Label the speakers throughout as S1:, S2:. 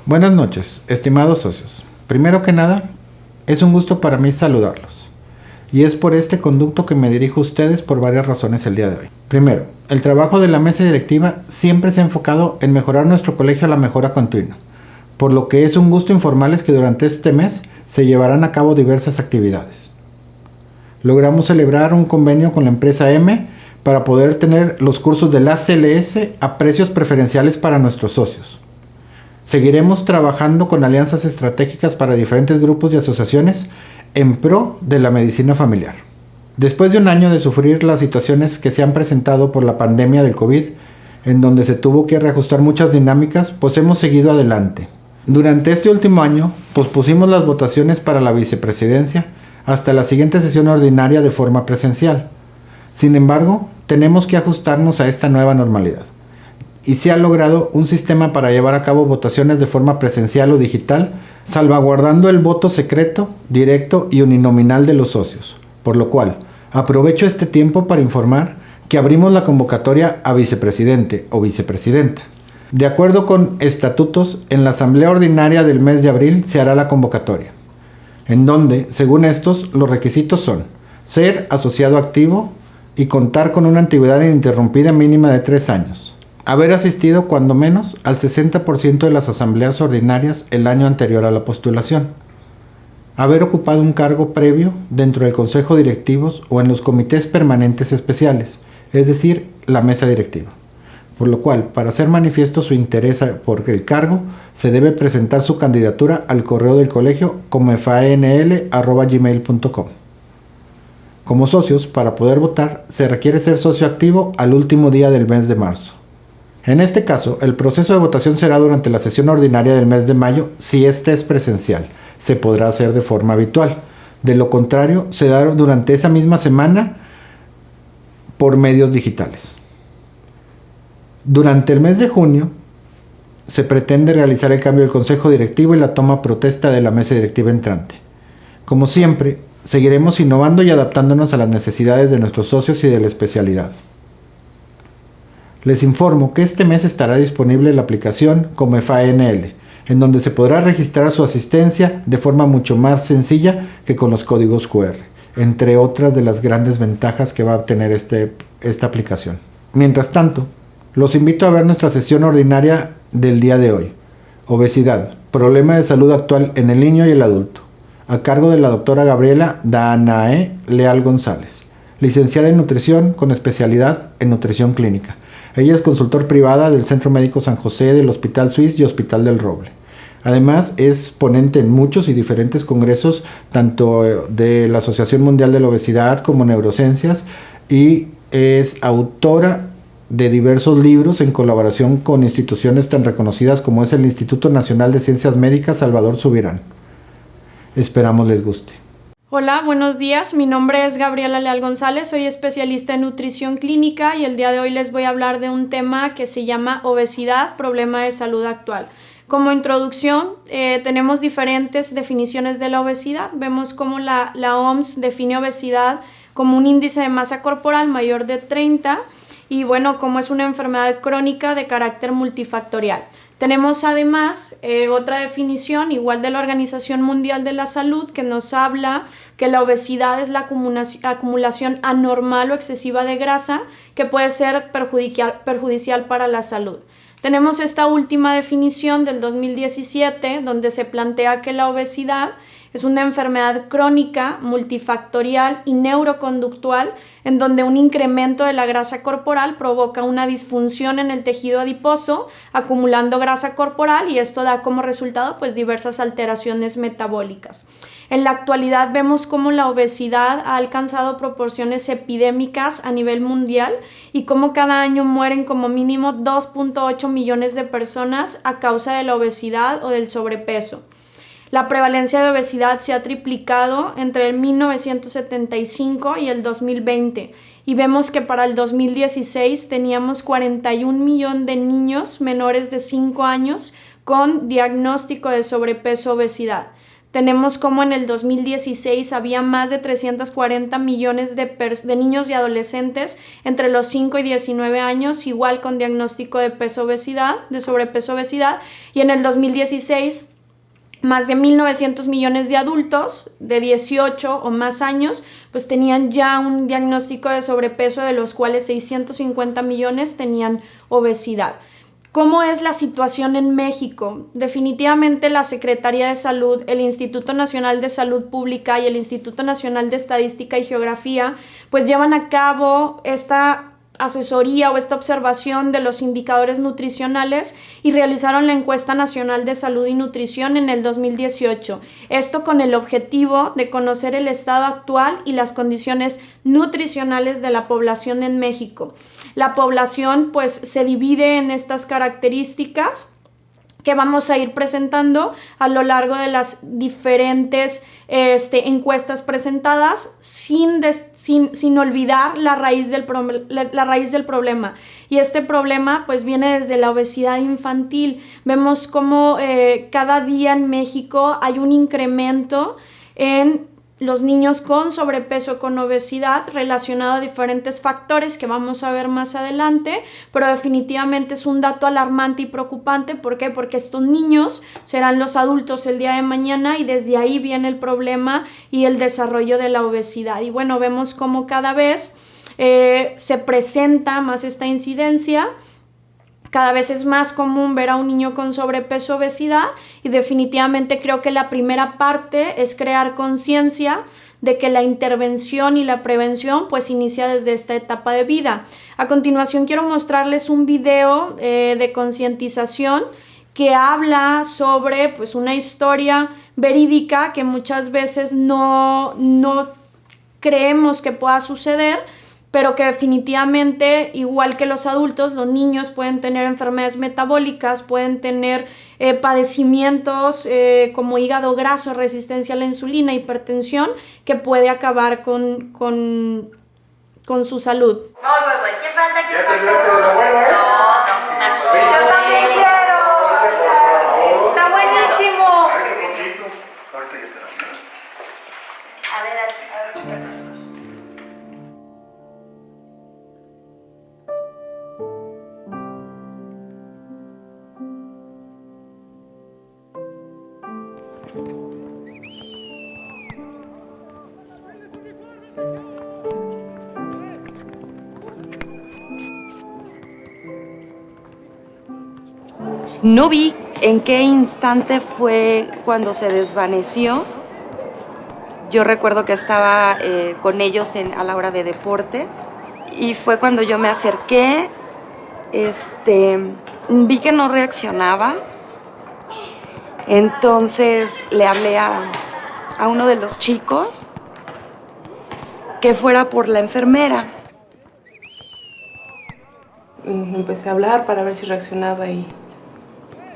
S1: Buenas noches, estimados socios. Primero que nada, es un gusto para mí saludarlos. Y es por este conducto que me dirijo a ustedes por varias razones el día de hoy. Primero, el trabajo de la mesa directiva siempre se ha enfocado en mejorar nuestro colegio a la mejora continua, por lo que es un gusto informarles que durante este mes se llevarán a cabo diversas actividades. Logramos celebrar un convenio con la empresa M para poder tener los cursos del ACLS a precios preferenciales para nuestros socios. Seguiremos trabajando con alianzas estratégicas para diferentes grupos y asociaciones en pro de la medicina familiar. Después de un año de sufrir las situaciones que se han presentado por la pandemia del COVID, en donde se tuvo que reajustar muchas dinámicas, pues hemos seguido adelante. Durante este último año, pospusimos las votaciones para la vicepresidencia hasta la siguiente sesión ordinaria de forma presencial. Sin embargo, tenemos que ajustarnos a esta nueva normalidad. Y se ha logrado un sistema para llevar a cabo votaciones de forma presencial o digital, salvaguardando el voto secreto, directo y uninominal de los socios. Por lo cual, aprovecho este tiempo para informar que abrimos la convocatoria a vicepresidente o vicepresidenta. De acuerdo con estatutos, en la asamblea ordinaria del mes de abril se hará la convocatoria, en donde, según estos, los requisitos son ser asociado activo y contar con una antigüedad ininterrumpida mínima de 3 años. Haber asistido cuando menos al 60% de las asambleas ordinarias el año anterior a la postulación. Haber ocupado un cargo previo dentro del consejo directivos o en los comités permanentes especiales, es decir, la mesa directiva. Por lo cual, para hacer manifiesto su interés por el cargo, se debe presentar su candidatura al correo del colegio comefanl@gmail.com. Como socios, para poder votar, se requiere ser socio activo al último día del mes de marzo. En este caso, el proceso de votación será durante la sesión ordinaria del mes de mayo si ésta es presencial. Se podrá hacer de forma habitual. De lo contrario, se dará durante esa misma semana por medios digitales. Durante el mes de junio, se pretende realizar el cambio del consejo directivo y la toma protesta de la mesa directiva entrante. Como siempre, seguiremos innovando y adaptándonos a las necesidades de nuestros socios y de la especialidad. Les informo que este mes estará disponible la aplicación Comefanl, en donde se podrá registrar su asistencia de forma mucho más sencilla que con los códigos QR, entre otras de las grandes ventajas que va a obtener esta aplicación. Mientras tanto, los invito a ver nuestra sesión ordinaria del día de hoy. Obesidad, problema de salud actual en el niño y el adulto, a cargo de la doctora Gabriela Danae Leal González, licenciada en nutrición con especialidad en nutrición clínica. Ella es consultor privada del Centro Médico San José, del Hospital Suiz y Hospital del Roble. Además, es ponente en muchos y diferentes congresos, tanto de la Asociación Mundial de la Obesidad como Neurociencias, y es autora de diversos libros en colaboración con instituciones tan reconocidas como es el Instituto Nacional de Ciencias Médicas Salvador Subirán. Esperamos les guste.
S2: Hola, buenos días. Mi nombre es Gabriela Leal González, soy especialista en nutrición clínica y el día de hoy les voy a hablar de un tema que se llama obesidad, problema de salud actual. Como introducción, tenemos diferentes definiciones de la obesidad. Vemos cómo la OMS define obesidad como un índice de masa corporal mayor de 30 y bueno, como es una enfermedad crónica de carácter multifactorial. Tenemos además otra definición igual de la Organización Mundial de la Salud que nos habla que la obesidad es la acumulación anormal o excesiva de grasa que puede ser perjudicial para la salud. Tenemos esta última definición del 2017 donde se plantea que la obesidad es una enfermedad crónica, multifactorial y neuroconductual en donde un incremento de la grasa corporal provoca una disfunción en el tejido adiposo, acumulando grasa corporal y esto da como resultado pues diversas alteraciones metabólicas. En la actualidad vemos cómo la obesidad ha alcanzado proporciones epidémicas a nivel mundial y cómo cada año mueren como mínimo 2.8 millones de personas a causa de la obesidad o del sobrepeso. La prevalencia de obesidad se ha triplicado entre el 1975 y el 2020 y vemos que para el 2016 teníamos 41 millones de niños menores de 5 años con diagnóstico de sobrepeso-obesidad. tenemos como en el 2016 había más de 340 millones de niños y adolescentes entre los 5 y 19 años, igual con diagnóstico de sobrepeso obesidad, y en el 2016 más de 1.900 millones de adultos de 18 o más años pues tenían ya un diagnóstico de sobrepeso, de los cuales 650 millones tenían obesidad. ¿Cómo es la situación en México? Definitivamente la Secretaría de Salud, el Instituto Nacional de Salud Pública y el Instituto Nacional de Estadística y Geografía pues llevan a cabo esta asesoría o esta observación de los indicadores nutricionales y realizaron la encuesta nacional de salud y nutrición en el 2018. Esto con el objetivo de conocer el estado actual y las condiciones nutricionales de la población en México. La población pues se divide en estas características que vamos a ir presentando a lo largo de las diferentes encuestas presentadas, sin olvidar la raíz del problema. Y este problema pues viene desde la obesidad infantil. Vemos cómo cada día en México hay un incremento en los niños con sobrepeso, con obesidad, relacionado a diferentes factores que vamos a ver más adelante, pero definitivamente es un dato alarmante y preocupante. ¿Por qué? Porque estos niños serán los adultos el día de mañana y desde ahí viene el problema y el desarrollo de la obesidad. Y bueno, vemos cómo cada vez se presenta más esta incidencia. Cada vez es más común ver a un niño con sobrepeso, obesidad, y definitivamente creo que la primera parte es crear conciencia de que la intervención y la prevención pues inicia desde esta etapa de vida. A continuación quiero mostrarles un video de concientización que habla sobre pues una historia verídica que muchas veces no creemos que pueda suceder, pero que definitivamente, igual que los adultos, los niños pueden tener enfermedades metabólicas, pueden tener padecimientos como hígado graso, resistencia a la insulina, hipertensión, que puede acabar con su salud.
S3: No, pues, ¿qué falta? ¿Qué falta? No. Yo también quiero. Está buenísimo. A ver.
S4: No vi en qué instante fue cuando se desvaneció. Yo recuerdo que estaba con ellos a la hora de deportes y fue cuando yo me acerqué, vi que no reaccionaba. Entonces le hablé a uno de los chicos que fuera por la enfermera.
S5: Empecé a hablar para ver si reaccionaba y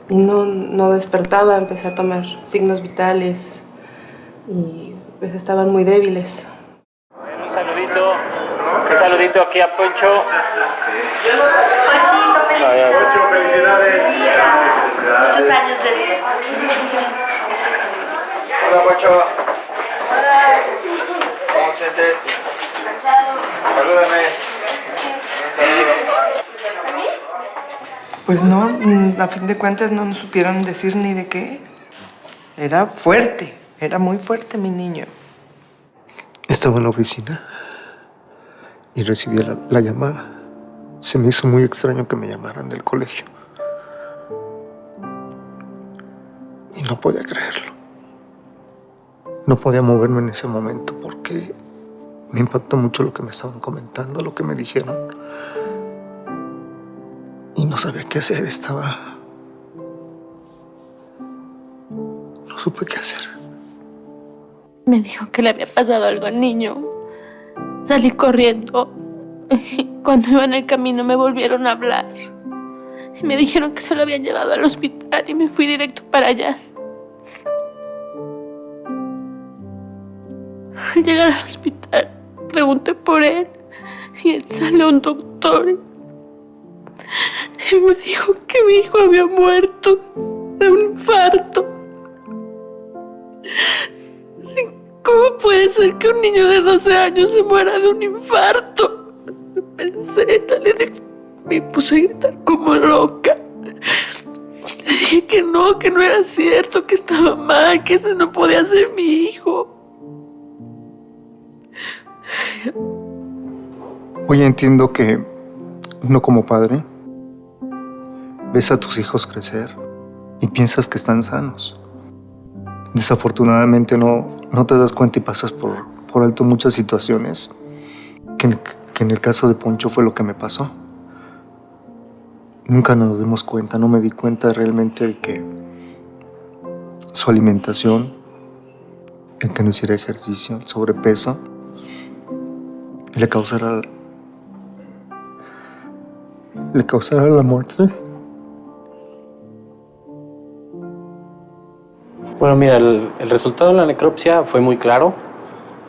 S5: no despertaba. Empecé a tomar signos vitales y pues estaban muy débiles.
S6: Un saludito aquí a Poncho.
S3: Poncho, felicidades. Muchos años de esto.
S7: Hola, Poncho. ¿Cómo te sientes? Salúdame. Un saludo.
S8: Pues no, a fin de cuentas no nos supieron decir ni de qué. Era fuerte, era muy fuerte mi niño.
S9: Estaba en la oficina y recibí la llamada. Se me hizo muy extraño que me llamaran del colegio. Y no podía creerlo. No podía moverme en ese momento porque me impactó mucho lo que me estaban comentando, lo que me dijeron. Y no sabía qué hacer, no supe qué hacer.
S10: Me dijo que le había pasado algo al niño. Salí corriendo. Cuando iba en el camino me volvieron a hablar. Y me dijeron que se lo habían llevado al hospital y me fui directo para allá. Al llegar al hospital, pregunté por él y salió un doctor y me dijo que mi hijo había muerto de un infarto. puede ser que un niño de 12 años se muera de un infarto. Pensé, me puse a gritar como loca. Le dije que no era cierto, que estaba mal, que ese no podía ser mi hijo.
S9: Hoy entiendo que uno como padre ves a tus hijos crecer y piensas que están sanos. Desafortunadamente no te das cuenta y pasas por alto muchas situaciones que en el caso de Poncho fue lo que me pasó. Nunca nos dimos cuenta, no me di cuenta realmente de que su alimentación, el que no hiciera ejercicio, el sobrepeso, le causara la muerte.
S11: Bueno, mira, el resultado de la necropsia fue muy claro.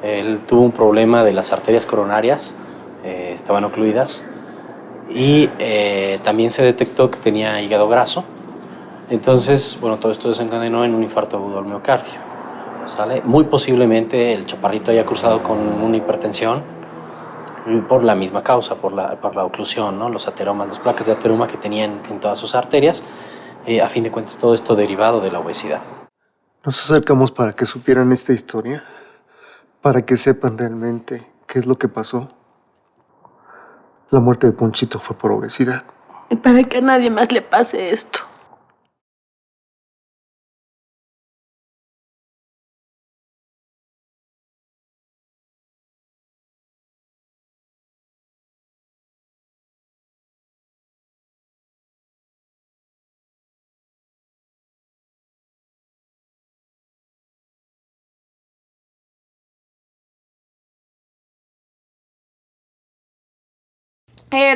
S11: Él tuvo un problema de las arterias coronarias, estaban ocluidas, y también se detectó que tenía hígado graso. Entonces, bueno, todo esto desencadenó en un infarto agudo al miocardio, ¿sale? Muy posiblemente el chaparrito haya cruzado con una hipertensión por la misma causa, por la oclusión, ¿no? Los ateromas, las placas de ateroma que tenían en todas sus arterias. A fin de cuentas, todo esto derivado de la obesidad.
S9: Nos acercamos para que supieran esta historia, para que sepan realmente qué es lo que pasó. La muerte de Ponchito fue por obesidad.
S10: Y para que a nadie más le pase esto.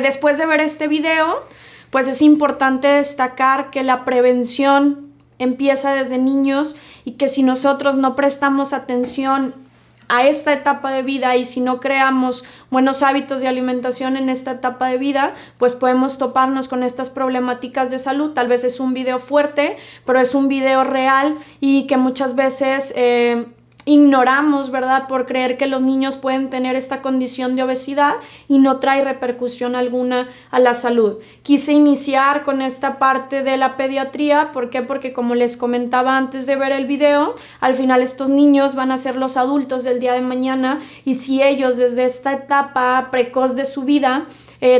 S2: Después de ver este video, pues es importante destacar que la prevención empieza desde niños y que si nosotros no prestamos atención a esta etapa de vida y si no creamos buenos hábitos de alimentación en esta etapa de vida, pues podemos toparnos con estas problemáticas de salud. Tal vez es un video fuerte, pero es un video real y que muchas veces ignoramos, ¿verdad? Por creer que los niños pueden tener esta condición de obesidad y no trae repercusión alguna a la salud. Quise iniciar con esta parte de la pediatría. ¿Por qué? Porque como les comentaba antes de ver el video, al final estos niños van a ser los adultos del día de mañana y si ellos desde esta etapa precoz de su vida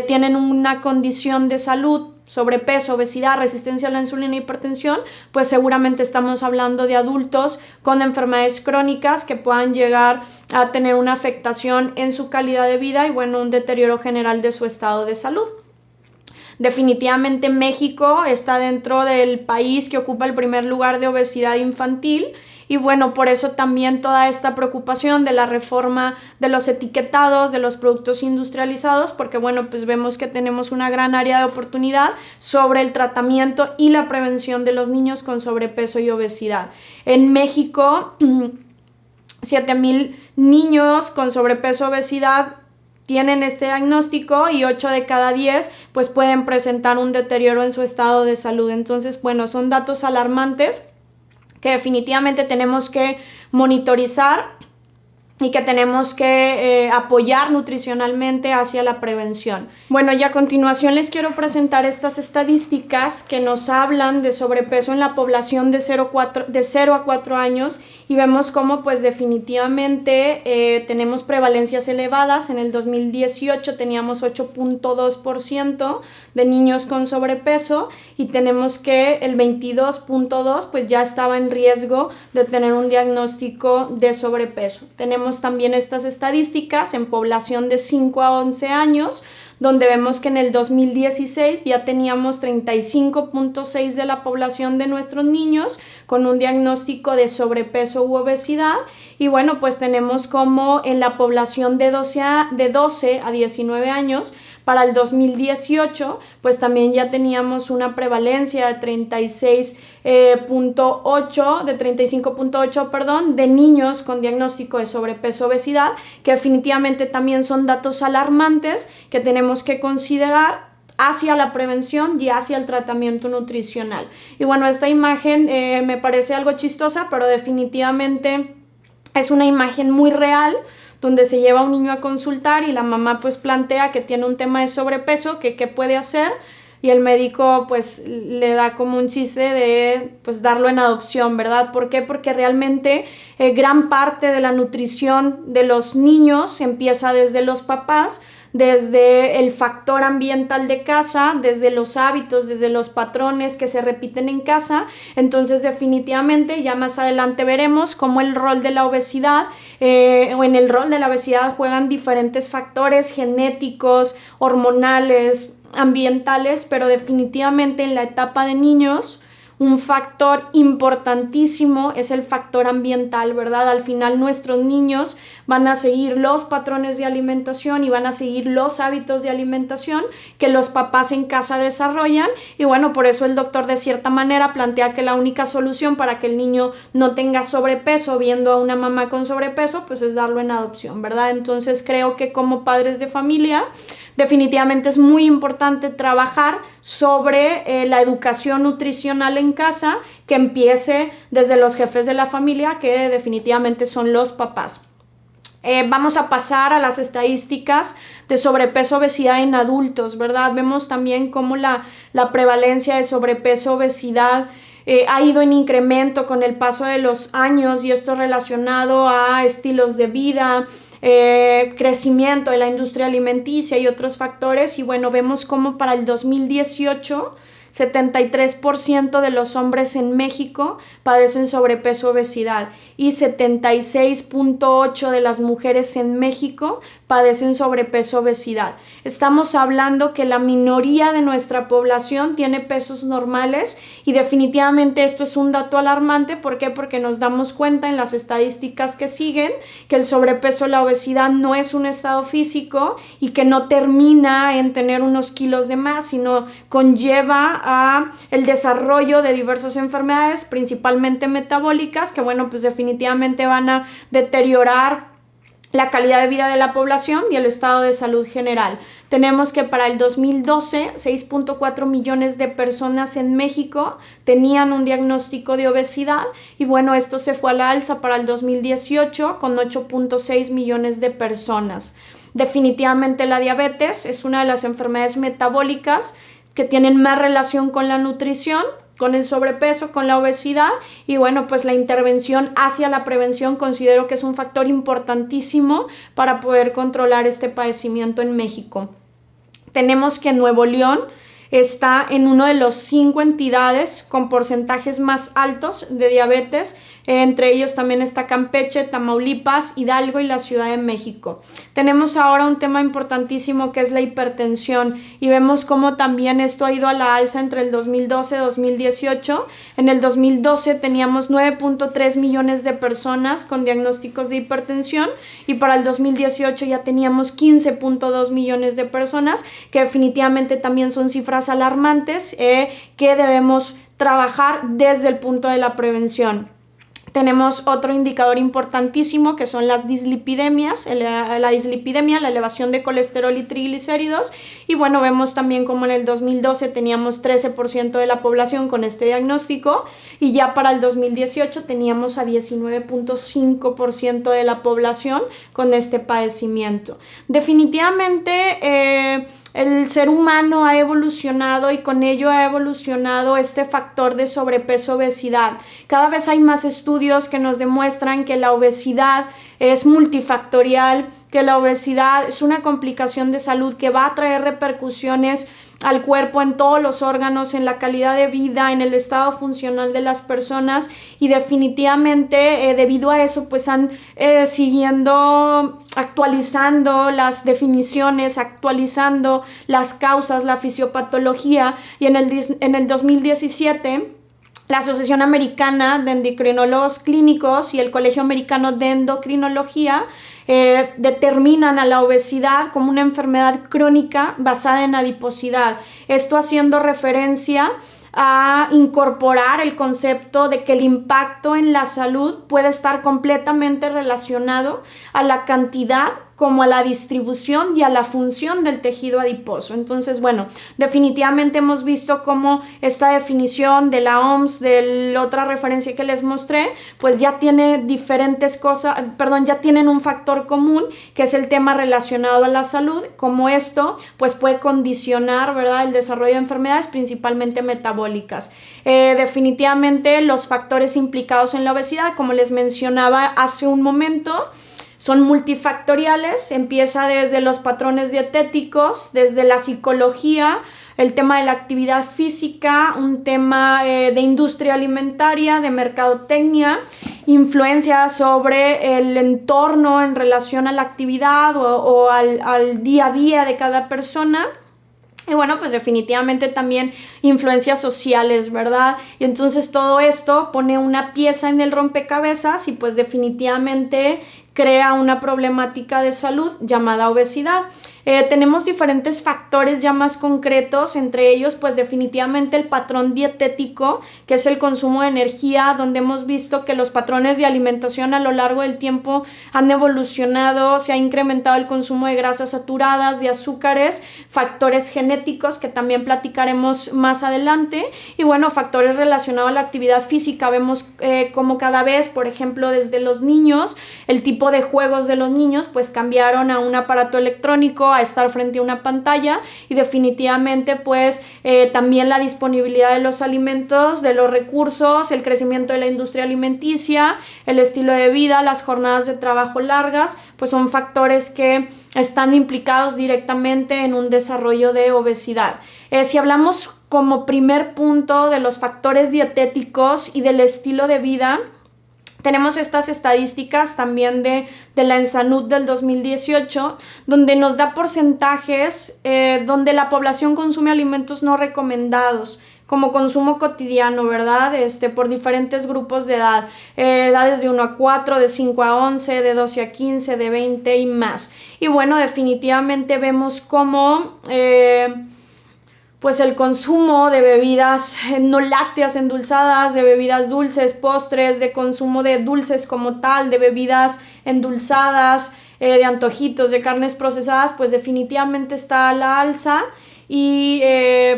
S2: tienen una condición de salud, sobrepeso, obesidad, resistencia a la insulina e hipertensión, pues seguramente estamos hablando de adultos con enfermedades crónicas que puedan llegar a tener una afectación en su calidad de vida y bueno, un deterioro general de su estado de salud. Definitivamente México está dentro del país que ocupa el primer lugar de obesidad infantil y bueno, por eso también toda esta preocupación de la reforma de los etiquetados, de los productos industrializados, porque bueno, pues vemos que tenemos una gran área de oportunidad sobre el tratamiento y la prevención de los niños con sobrepeso y obesidad. En México, 7,000 niños con sobrepeso, obesidad tienen este diagnóstico y 8 de cada 10 pues pueden presentar un deterioro en su estado de salud. Entonces, bueno, son datos alarmantes que definitivamente tenemos que monitorizar y que tenemos que apoyar nutricionalmente hacia la prevención. Bueno, y a continuación les quiero presentar estas estadísticas que nos hablan de sobrepeso en la población de 0 a 4 años y vemos cómo pues definitivamente tenemos prevalencias elevadas. En el 2018 teníamos 8.2% de niños con sobrepeso y tenemos que el 22.2% pues ya estaba en riesgo de tener un diagnóstico de sobrepeso. Tenemos también estas estadísticas en población de 5 a 11 años, donde vemos que en el 2016 ya teníamos 35.6% de la población de nuestros niños con un diagnóstico de sobrepeso u obesidad. Y bueno, pues tenemos como en la población de 12 a 19 años, para el 2018, pues también ya teníamos una prevalencia de 35.8 de niños con diagnóstico de sobrepeso obesidad, que definitivamente también son datos alarmantes que tenemos que considerar hacia la prevención y hacia el tratamiento nutricional. Y bueno, esta imagen me parece algo chistosa, pero definitivamente Es una imagen muy real donde se lleva a un niño a consultar y la mamá pues plantea que tiene un tema de sobrepeso, que qué puede hacer, y el médico pues le da como un chiste de pues darlo en adopción, ¿verdad? ¿Por qué? Porque realmente gran parte de la nutrición de los niños empieza desde los papás, desde el factor ambiental de casa, desde los hábitos, desde los patrones que se repiten en casa. Entonces definitivamente ya más adelante veremos cómo el rol de la obesidad o en el rol de la obesidad juegan diferentes factores genéticos, hormonales, ambientales, pero definitivamente en la etapa de niños un factor importantísimo es el factor ambiental, ¿verdad? Al final nuestros niños van a seguir los patrones de alimentación y van a seguir los hábitos de alimentación que los papás en casa desarrollan, y bueno, por eso el doctor de cierta manera plantea que la única solución para que el niño no tenga sobrepeso viendo a una mamá con sobrepeso, pues es darlo en adopción, ¿verdad? Entonces creo que como padres de familia definitivamente es muy importante trabajar sobre la educación nutricional en casa, que empiece desde los jefes de la familia, que definitivamente son los papás. Vamos a pasar a las estadísticas de sobrepeso, obesidad en adultos, ¿verdad? Vemos también cómo la prevalencia de sobrepeso, obesidad ha ido en incremento con el paso de los años, y esto relacionado a estilos de vida, crecimiento de la industria alimenticia y otros factores. Y bueno, vemos cómo para el 2018 73% de los hombres en México padecen sobrepeso, obesidad, y 76.8% de las mujeres en México padecen sobrepeso, obesidad. Estamos hablando que la minoría de nuestra población tiene pesos normales, y definitivamente esto es un dato alarmante. ¿Por qué? Porque nos damos cuenta en las estadísticas que siguen que el sobrepeso, la obesidad no es un estado físico y que no termina en tener unos kilos de más, sino conlleva a el desarrollo de diversas enfermedades, principalmente metabólicas, que bueno, pues definitivamente van a deteriorar la calidad de vida de la población y el estado de salud general. Tenemos que para el 2012, 6.4 millones de personas en México tenían un diagnóstico de obesidad, y bueno, esto se fue a la alza para el 2018 con 8.6 millones de personas. Definitivamente la diabetes es una de las enfermedades metabólicas que tienen más relación con la nutrición, con el sobrepeso, con la obesidad, y bueno, pues la intervención hacia la prevención considero que es un factor importantísimo para poder controlar este padecimiento en México. Tenemos que Nuevo León está en uno de los 5 entidades con porcentajes más altos de diabetes. Entre ellos también está Campeche, Tamaulipas, Hidalgo y la Ciudad de México. Tenemos ahora un tema importantísimo que es la hipertensión, y vemos cómo también esto ha ido a la alza entre el 2012 y 2018. En el 2012 teníamos 9.3 millones de personas con diagnósticos de hipertensión, y para el 2018 ya teníamos 15.2 millones de personas, que definitivamente también son cifras alarmantes que debemos trabajar desde el punto de la prevención. Tenemos otro indicador importantísimo que son las dislipidemias, la dislipidemia, la elevación de colesterol y triglicéridos, y bueno, vemos también como en el 2012 teníamos 13% de la población con este diagnóstico, y ya para el 2018 teníamos a 19.5% de la población con este padecimiento. Definitivamente el ser humano ha evolucionado, y con ello ha evolucionado este factor de sobrepeso, obesidad. Cada vez hay más estudios que nos demuestran que la obesidad es multifactorial, que la obesidad es una complicación de salud que va a traer repercusiones al cuerpo, en todos los órganos, en la calidad de vida, en el estado funcional de las personas, y definitivamente debido a eso pues han siguiendo actualizando las definiciones, actualizando las causas, la fisiopatología, y en el 2017 la Asociación Americana de Endocrinólogos Clínicos y el Colegio Americano de Endocrinología determinan a la obesidad como una enfermedad crónica basada en adiposidad. Esto haciendo referencia a incorporar el concepto de que el impacto en la salud puede estar completamente relacionado a la cantidad como a la distribución y a la función del tejido adiposo. Entonces, bueno, definitivamente hemos visto cómo esta definición de la OMS, de la otra referencia que les mostré, pues ya tiene diferentes cosas, ya tienen un factor común, que es el tema relacionado a la salud, como esto pues puede condicionar, ¿verdad?, el desarrollo de enfermedades principalmente metabólicas. Definitivamente los factores implicados en la obesidad, como les mencionaba hace un momento, son multifactoriales. Empieza desde los patrones dietéticos, desde la psicología, el tema de la actividad física, un tema de industria alimentaria, de mercadotecnia, influencia sobre el entorno en relación a la actividad o al día a día de cada persona. Y bueno, pues definitivamente también influencias sociales, ¿verdad? Y entonces todo esto pone una pieza en el rompecabezas y pues definitivamente crea una problemática de salud llamada obesidad. Tenemos diferentes factores ya más concretos, entre ellos pues definitivamente el patrón dietético, que es el consumo de energía, donde hemos visto que los patrones de alimentación a lo largo del tiempo han evolucionado, se ha incrementado el consumo de grasas saturadas, de azúcares, factores genéticos que también platicaremos más adelante, y bueno, factores relacionados a la actividad física. Vemos como cada vez, por ejemplo, desde los niños, el tipo de juegos de los niños pues cambiaron a un aparato electrónico, a estar frente a una pantalla, y definitivamente pues también la disponibilidad de los alimentos, de los recursos, el crecimiento de la industria alimenticia, el estilo de vida, las jornadas de trabajo largas, pues son factores que están implicados directamente en un desarrollo de obesidad. Si hablamos como primer punto de los factores dietéticos y del estilo de vida, tenemos estas estadísticas también de la ENSANUD del 2018, donde nos da porcentajes donde la población consume alimentos no recomendados como consumo cotidiano, ¿verdad? Por diferentes grupos de edad, edades de 1 a 4, de 5 a 11, de 12 a 15, de 20 y más. Y bueno, definitivamente vemos cómo pues el consumo de bebidas no lácteas endulzadas, de bebidas dulces, postres, de consumo de dulces como tal, de bebidas endulzadas, de antojitos, de carnes procesadas, pues definitivamente está a la alza. Y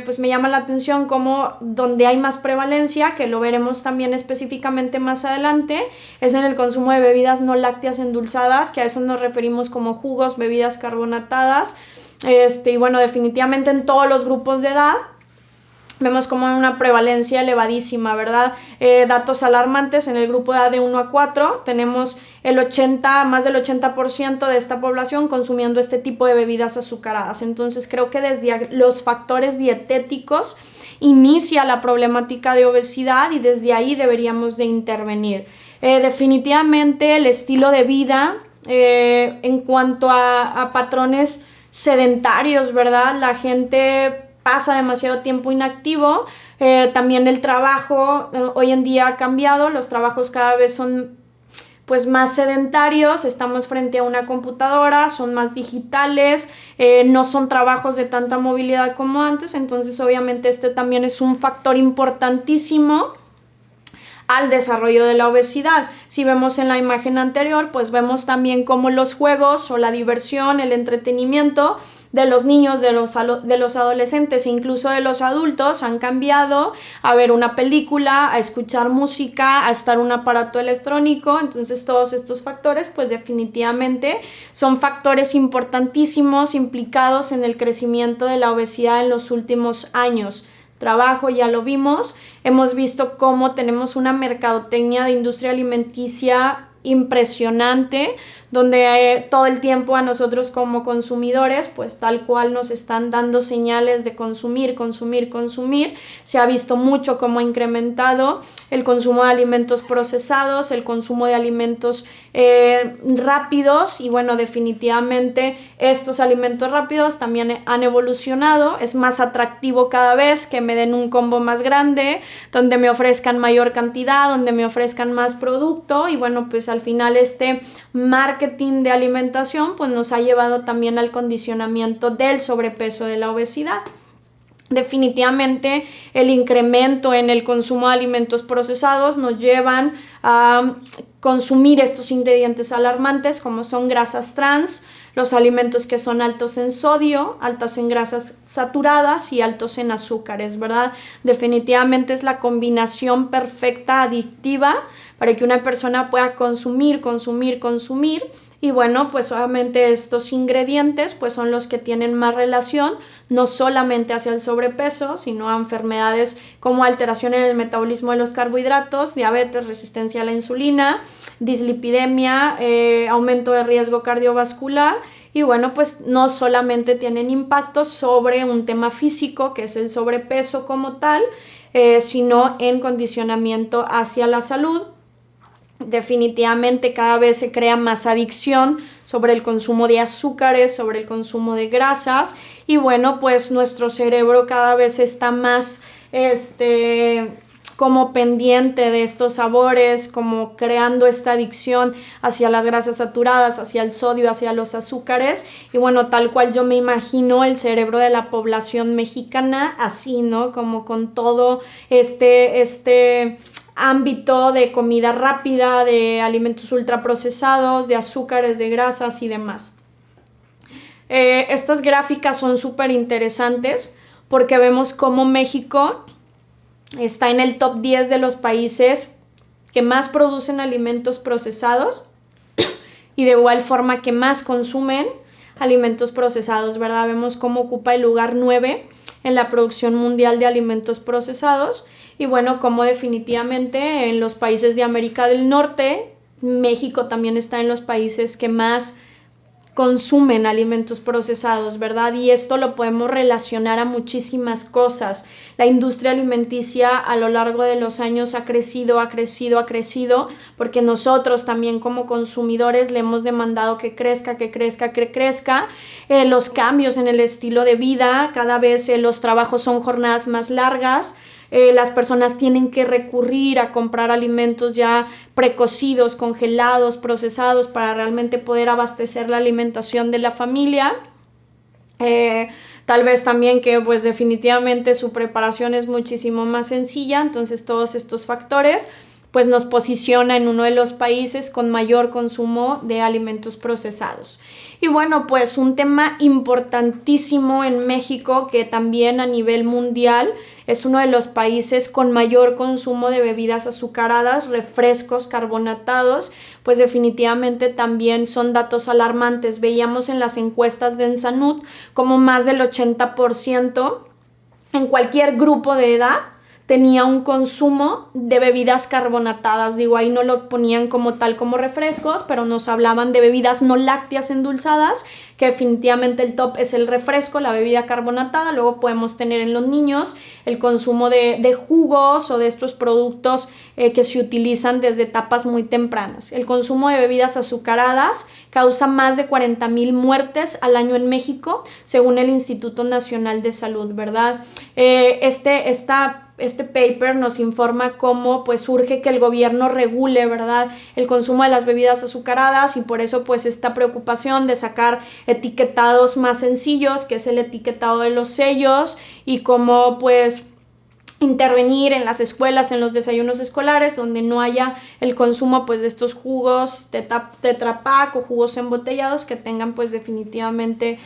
S2: pues me llama la atención como donde hay más prevalencia, que lo veremos también específicamente más adelante, es en el consumo de bebidas no lácteas endulzadas, que a eso nos referimos como jugos, bebidas carbonatadas. Y bueno, definitivamente en todos los grupos de edad vemos como una prevalencia elevadísima, ¿verdad? Datos alarmantes: en el grupo de edad de 1 a 4 tenemos más del 80% de esta población consumiendo este tipo de bebidas azucaradas. Entonces creo que desde los factores dietéticos inicia la problemática de obesidad y desde ahí deberíamos de intervenir. Definitivamente el estilo de vida en cuanto a patrones sedentarios, ¿verdad? La gente pasa demasiado tiempo inactivo. También el trabajo hoy en día ha cambiado, los trabajos cada vez son pues más sedentarios, estamos frente a una computadora, son más digitales, no son trabajos de tanta movilidad como antes. Entonces obviamente este también es un factor importantísimo al desarrollo de la obesidad. Si vemos en la imagen anterior, pues vemos también cómo los juegos o la diversión, el entretenimiento de los niños, de los adolescentes e incluso de los adultos han cambiado a ver una película, a escuchar música, a estar en un aparato electrónico. Entonces todos estos factores pues definitivamente son factores importantísimos implicados en el crecimiento de la obesidad en los últimos años. Trabajo, ya lo vimos, hemos visto cómo tenemos una mercadotecnia de industria alimenticia impresionante, donde todo el tiempo a nosotros como consumidores, pues tal cual nos están dando señales de consumir. Se ha visto mucho cómo ha incrementado el consumo de alimentos procesados, el consumo de alimentos rápidos, y bueno, definitivamente estos alimentos rápidos también han evolucionado. Es más atractivo cada vez que me den un combo más grande, donde me ofrezcan mayor cantidad, donde me ofrezcan más producto, y bueno, pues al final este marketing de alimentación pues nos ha llevado también al condicionamiento del sobrepeso, de la obesidad. Definitivamente el incremento en el consumo de alimentos procesados nos llevan a consumir estos ingredientes alarmantes como son grasas trans, los alimentos que son altos en sodio, altos en grasas saturadas y altos en azúcares, ¿verdad? Definitivamente es la combinación perfecta, adictiva, para que una persona pueda consumir. Y bueno, pues obviamente estos ingredientes pues son los que tienen más relación, no solamente hacia el sobrepeso, sino a enfermedades como alteración en el metabolismo de los carbohidratos, diabetes, resistencia a la insulina, dislipidemia, aumento de riesgo cardiovascular. Y bueno, pues no solamente tienen impacto sobre un tema físico, que es el sobrepeso como tal, sino en condicionamiento hacia la salud. Definitivamente cada vez se crea más adicción sobre el consumo de azúcares, sobre el consumo de grasas, y bueno, pues nuestro cerebro cada vez está más como pendiente de estos sabores, como creando esta adicción hacia las grasas saturadas, hacia el sodio, hacia los azúcares. Y bueno, tal cual yo me imagino el cerebro de la población mexicana así, ¿no? Como con todo este ámbito de comida rápida, de alimentos ultraprocesados, de azúcares, de grasas y demás. Estas gráficas son súper interesantes porque vemos cómo México está en el top 10 de los países que más producen alimentos procesados y de igual forma que más consumen alimentos procesados, ¿verdad? Vemos cómo ocupa el lugar 9 en la producción mundial de alimentos procesados. Y bueno, como definitivamente en los países de América del Norte, México también está en los países que más consumen alimentos procesados, ¿verdad? Y esto lo podemos relacionar a muchísimas cosas. La industria alimenticia a lo largo de los años ha crecido, porque nosotros también como consumidores le hemos demandado que crezca. Los cambios en el estilo de vida, cada vez los trabajos son jornadas más largas. Las personas tienen que recurrir a comprar alimentos ya precocidos, congelados, procesados para realmente poder abastecer la alimentación de la familia. Tal vez también que pues definitivamente su preparación es muchísimo más sencilla, entonces todos estos factores pues nos posiciona en uno de los países con mayor consumo de alimentos procesados. Y bueno, pues un tema importantísimo en México, que también a nivel mundial es uno de los países con mayor consumo de bebidas azucaradas, refrescos, carbonatados, pues definitivamente también son datos alarmantes. Veíamos en las encuestas de Ensanud como más del 80% en cualquier grupo de edad tenía un consumo de bebidas carbonatadas. Digo, ahí no lo ponían como tal como refrescos, pero nos hablaban de bebidas no lácteas endulzadas, que definitivamente el top es el refresco, la bebida carbonatada. Luego podemos tener en los niños el consumo de jugos o de estos productos que se utilizan desde etapas muy tempranas. El consumo de bebidas azucaradas causa más de 40,000 muertes al año en México, según el Instituto Nacional de Salud, ¿verdad? Este paper nos informa cómo pues urge que el gobierno regule, ¿verdad?, el consumo de las bebidas azucaradas, y por eso pues esta preocupación de sacar etiquetados más sencillos, que es el etiquetado de los sellos, y cómo pues intervenir en las escuelas, en los desayunos escolares, donde no haya el consumo pues de estos jugos Tetra Pak o jugos embotellados que tengan pues definitivamente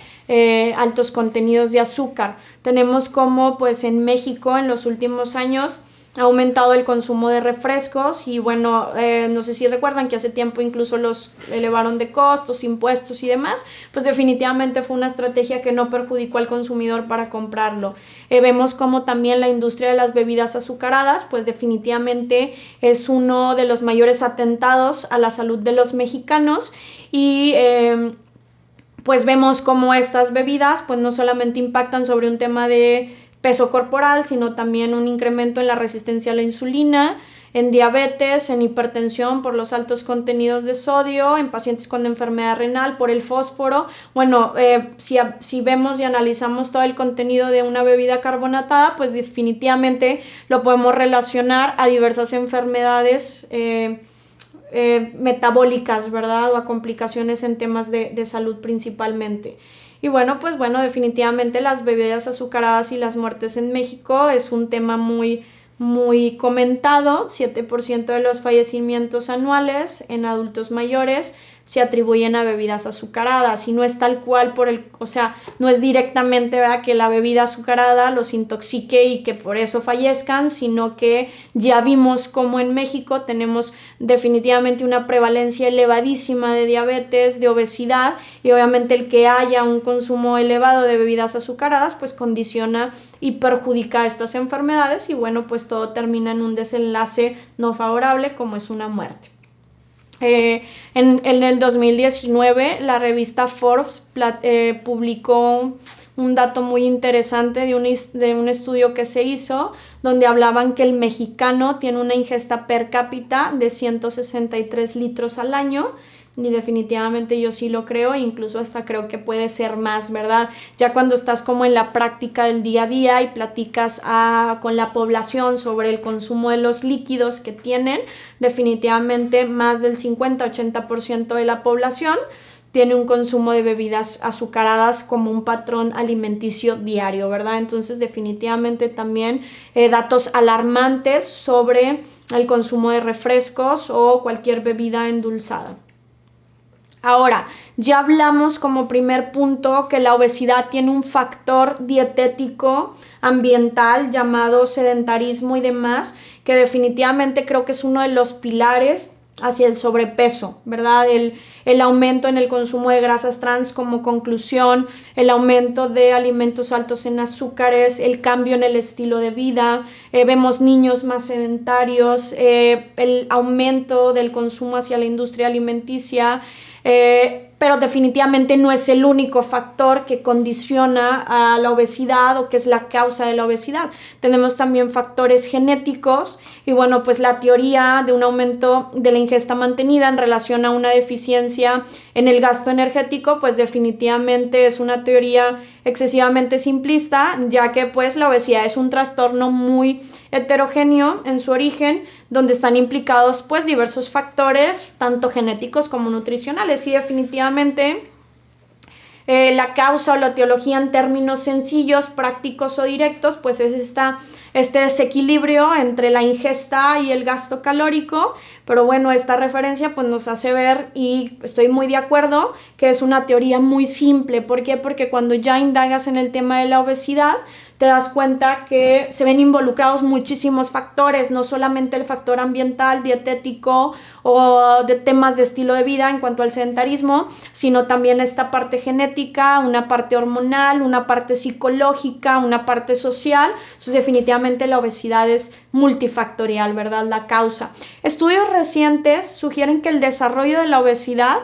S2: altos contenidos de azúcar. Tenemos como pues en México en los últimos años ha aumentado el consumo de refrescos, y bueno, no sé si recuerdan que hace tiempo incluso los elevaron de costos, impuestos y demás. Pues definitivamente fue una estrategia que no perjudicó al consumidor para comprarlo. Vemos como también la industria de las bebidas azucaradas pues definitivamente es uno de los mayores atentados a la salud de los mexicanos, y pues vemos como estas bebidas pues no solamente impactan sobre un tema de peso corporal, sino también un incremento en la resistencia a la insulina, en diabetes, en hipertensión por los altos contenidos de sodio, en pacientes con enfermedad renal por el fósforo. Bueno, si vemos y analizamos todo el contenido de una bebida carbonatada, pues definitivamente lo podemos relacionar a diversas enfermedades metabólicas, ¿verdad?, o a complicaciones en temas de salud principalmente. Y bueno, definitivamente las bebidas azucaradas y las muertes en México es un tema muy muy comentado. 7% de los fallecimientos anuales en adultos mayores se atribuyen a bebidas azucaradas, y no es tal cual o sea, no es directamente, ¿verdad?, que la bebida azucarada los intoxique y que por eso fallezcan, sino que ya vimos cómo en México tenemos definitivamente una prevalencia elevadísima de diabetes, de obesidad, y obviamente el que haya un consumo elevado de bebidas azucaradas pues condiciona y perjudica estas enfermedades, y bueno, pues todo termina en un desenlace no favorable como es una muerte. En el 2019 la revista Forbes publicó un dato muy interesante de un estudio que se hizo, donde hablaban que el mexicano tiene una ingesta per cápita de 163 litros al año, y definitivamente yo sí lo creo, e incluso hasta creo que puede ser más, ¿verdad? Ya cuando estás como en la práctica del día a día y platicas con la población sobre el consumo de los líquidos que tienen, definitivamente más del 50-80% de la población tiene un consumo de bebidas azucaradas como un patrón alimenticio diario, ¿verdad? Entonces definitivamente también datos alarmantes sobre el consumo de refrescos o cualquier bebida endulzada. Ahora, ya hablamos como primer punto que la obesidad tiene un factor dietético ambiental llamado sedentarismo y demás, que definitivamente creo que es uno de los pilares hacia el sobrepeso, ¿verdad? El aumento en el consumo de grasas trans como conclusión, el aumento de alimentos altos en azúcares, el cambio en el estilo de vida, vemos niños más sedentarios, el aumento del consumo hacia la industria alimenticia, pero definitivamente no es el único factor que condiciona a la obesidad o que es la causa de la obesidad. Tenemos también factores genéticos, y bueno, pues la teoría de un aumento de la ingesta mantenida en relación a una deficiencia en el gasto energético, pues definitivamente es una teoría excesivamente simplista, ya que pues la obesidad es un trastorno muy heterogéneo en su origen, donde están implicados pues diversos factores, tanto genéticos como nutricionales, y definitivamente la causa o la etiología en términos sencillos, prácticos o directos, pues es este desequilibrio entre la ingesta y el gasto calórico. Pero bueno, esta referencia pues nos hace ver, y estoy muy de acuerdo, que es una teoría muy simple. ¿Por qué? Porque cuando ya indagas en el tema de la obesidad, te das cuenta que se ven involucrados muchísimos factores, no solamente el factor ambiental, dietético o de temas de estilo de vida en cuanto al sedentarismo, sino también esta parte genética, una parte hormonal, una parte psicológica, una parte social. Entonces definitivamente la obesidad es multifactorial, ¿verdad? La causa. Estudios recientes sugieren que el desarrollo de la obesidad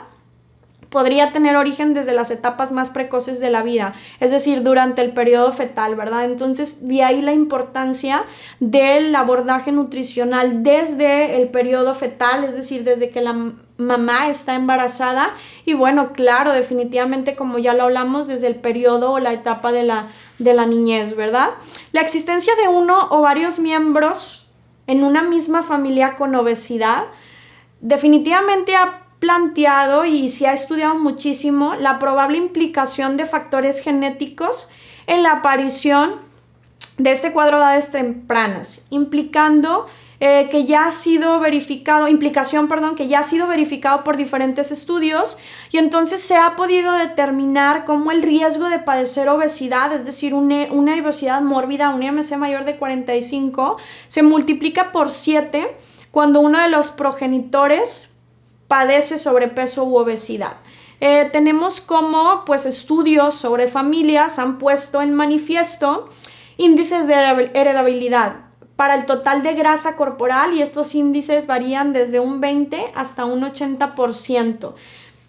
S2: podría tener origen desde las etapas más precoces de la vida, es decir, durante el periodo fetal, ¿verdad? Entonces, de ahí la importancia del abordaje nutricional desde el periodo fetal, es decir, desde que la mamá está embarazada, y bueno, claro, definitivamente, como ya lo hablamos, desde el periodo o la etapa de la niñez, ¿verdad? La existencia de uno o varios miembros en una misma familia con obesidad definitivamente ha planteado y se ha estudiado muchísimo la probable implicación de factores genéticos en la aparición de este cuadro de edades tempranas, implicando que ya ha sido verificado, que ya ha sido verificado por diferentes estudios, y entonces se ha podido determinar cómo el riesgo de padecer obesidad, es decir, una obesidad mórbida, un IMC mayor de 45, se multiplica por 7 cuando uno de los progenitores padece sobrepeso u obesidad. Tenemos como pues estudios sobre familias han puesto en manifiesto índices de heredabilidad para el total de grasa corporal, y estos índices varían desde un 20 hasta un 80%.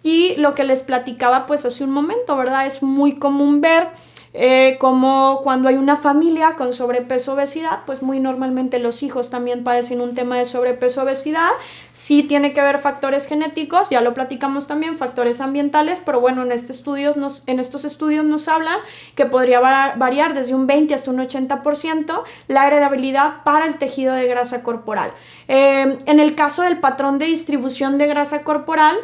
S2: Y lo que les platicaba pues hace un momento, ¿verdad? Es muy común ver como cuando hay una familia con sobrepeso obesidad, pues muy normalmente los hijos también padecen un tema de sobrepeso obesidad. Sí tiene que haber factores genéticos, ya lo platicamos también, factores ambientales, pero bueno, en estos estudios nos hablan que podría variar desde un 20 hasta un 80% la heredabilidad para el tejido de grasa corporal. En el caso del patrón de distribución de grasa corporal,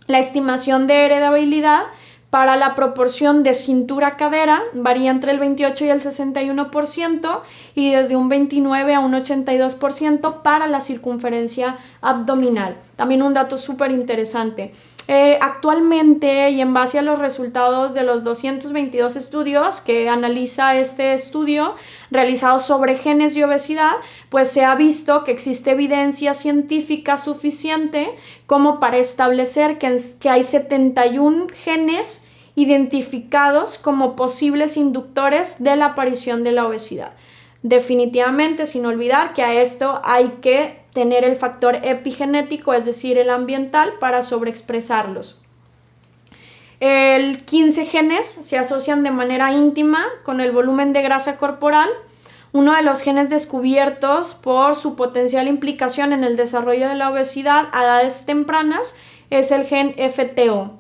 S2: la estimación de heredabilidad Para la proporción de cintura-cadera varía entre el 28 y el 61% y desde un 29 a un 82% para la circunferencia abdominal. También un dato súper interesante. Actualmente, y en base a los resultados de los 222 estudios que analiza este estudio realizado sobre genes y obesidad, pues se ha visto que existe evidencia científica suficiente como para establecer que hay 71 genes identificados como posibles inductores de la aparición de la obesidad. Definitivamente, sin olvidar que a esto hay que tener el factor epigenético, es decir, el ambiental, para sobreexpresarlos. El 15 genes se asocian de manera íntima con el volumen de grasa corporal. Uno de los genes descubiertos por su potencial implicación en el desarrollo de la obesidad a edades tempranas es el gen FTO.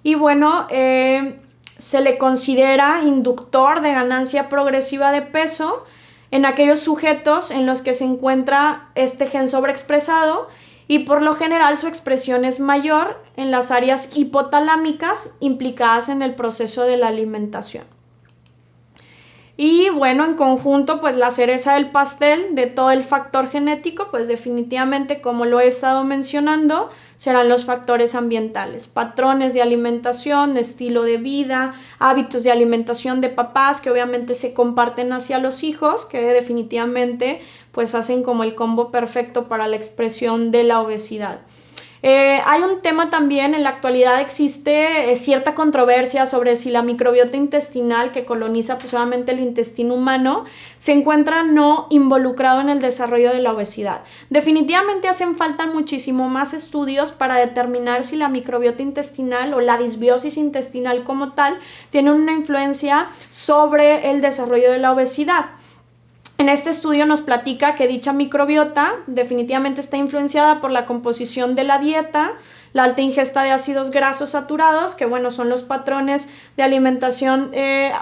S2: Y bueno, se le considera inductor de ganancia progresiva de peso en aquellos sujetos en los que se encuentra este gen sobreexpresado, y por lo general su expresión es mayor en las áreas hipotalámicas implicadas en el proceso de la alimentación. Y bueno, en conjunto, pues la cereza del pastel de todo el factor genético, pues definitivamente, como lo he estado mencionando, serán los factores ambientales, patrones de alimentación, estilo de vida, hábitos de alimentación de papás que obviamente se comparten hacia los hijos, que definitivamente pues hacen como el combo perfecto para la expresión de la obesidad. Hay un tema también, en la actualidad existe cierta controversia sobre si la microbiota intestinal que coloniza pues solamente el intestino humano se encuentra no involucrado en el desarrollo de la obesidad. Definitivamente hacen falta muchísimo más estudios para determinar si la microbiota intestinal o la disbiosis intestinal como tal tiene una influencia sobre el desarrollo de la obesidad. En este estudio nos platica que dicha microbiota definitivamente está influenciada por la composición de la dieta, la alta ingesta de ácidos grasos saturados, que bueno, son los patrones de alimentación